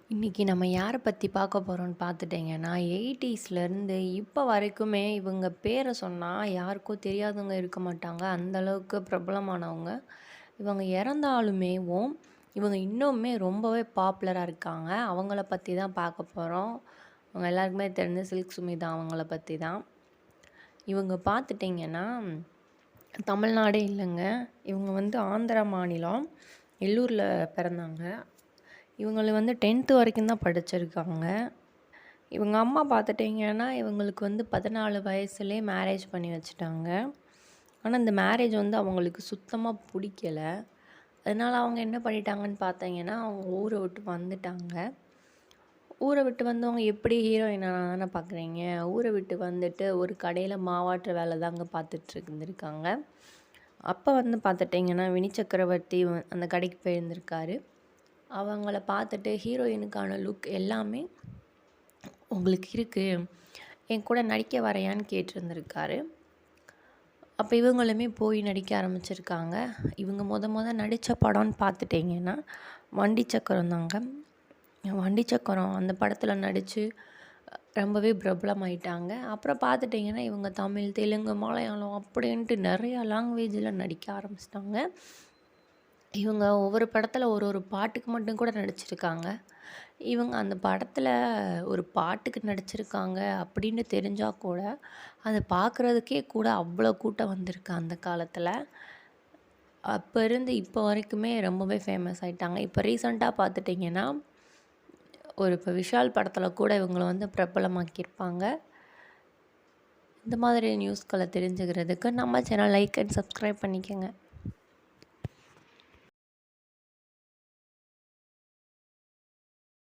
இன்றைக்கி நம்ம யாரை பற்றி பார்க்க போகிறோம்னு பார்த்துட்டிங்கன்னா 80ஸ்லேருந்து இப்போ வரைக்குமே இவங்க பேரை சொன்னால் யாருக்கும் தெரியாதவங்க இருக்க மாட்டாங்க. அந்த அளவுக்கு பிரபலமானவங்க. இவங்க இறந்தாலுமேவும் இவங்க இன்னுமே ரொம்பவே பாப்புலராக இருக்காங்க. அவங்கள பற்றி தான் பார்க்க போகிறோம். அவங்க எல்லாருக்குமே தெரிஞ்ச சில்க் சுமிதா அவங்கள பற்றி தான். இவங்க பார்த்துட்டிங்கன்னா தமிழ்நாடே இல்லைங்க. இவங்க வந்து ஆந்திரா மாநிலம் எல்லூரில் பிறந்தாங்க. இவங்கள வந்து 10th வரைக்கும் தான் படிச்சிருக்காங்க. இவங்க அம்மா பார்த்துட்டிங்கன்னா, இவங்களுக்கு வந்து 14 வயசுலேயே மேரேஜ் பண்ணி வச்சுட்டாங்க. ஆனா, இந்த மேரேஜ் வந்து அவங்களுக்கு சுத்தமா புடிக்கல. அதனால அவங்க என்ன பண்ணிட்டாங்கன்னு பார்த்தீங்கன்னா, அவங்க ஊர விட்டு வந்துட்டாங்க. ஊர விட்டு வந்தவங்க எப்படி ஹீரோயினா தானே பார்க்குறீங்க. ஊர விட்டு வந்துட்டு ஒரு கடையில மாவாட்டுற வேலை தாங்க பார்த்துட்டு இருந்திருக்காங்க. அப்போ வந்து பார்த்துட்டிங்கன்னா, வினி சக்கரவர்த்தி அந்த கடைக்கு போயிருந்திருக்காரு. அவங்கள பார்த்துட்டு ஹீரோயினுக்கான லுக் எல்லாமே உங்களுக்கு இருக்குது, என் கூட நடிக்க வரையான்னு கேட்டிருந்திருக்காரு. அப்போ இவங்களுமே போய் நடிக்க ஆரம்பிச்சிருக்காங்க. இவங்க மொத நடித்த படம்னு பார்த்துட்டிங்கன்னா வண்டி சக்கரம் தாங்க. வண்டி சக்கரம் அந்த படத்தில் நடித்து ரொம்பவே பிரபலமாயிட்டாங்க. அப்புறம் பார்த்துட்டிங்கன்னா இவங்க தமிழ், தெலுங்கு, மலையாளம் அப்படின்ட்டு நிறையா லாங்குவேஜில் நடிக்க ஆரம்பிச்சிட்டாங்க. இவங்க ஒவ்வொரு படத்தில் ஒரு பாட்டுக்கு மட்டும் கூட நடிச்சிருக்காங்க. இவங்க அந்த படத்தில் ஒரு பாட்டுக்கு நடிச்சிருக்காங்க அப்படின்னு தெரிஞ்சால் கூட, அதை பார்க்குறதுக்கே கூட அவ்வளோ கூட்டம் வந்திருக்கு அந்த காலத்தில். அப்போ இருந்து இப்போ வரைக்குமே ரொம்பவே ஃபேமஸ் ஆயிட்டாங்க. இப்போ ரீசெண்டாக பார்த்துட்டிங்கன்னா, இப்போ விஷால் படத்தில் கூட இவங்கள வந்து பிரபலமாக்கியிருப்பாங்க. இந்த மாதிரி நியூஸ்களை தெரிஞ்சுக்கிறதுக்கு நம்ம சேனல் லைக் அண்ட் சப்ஸ்கிரைப் பண்ணிக்கோங்க.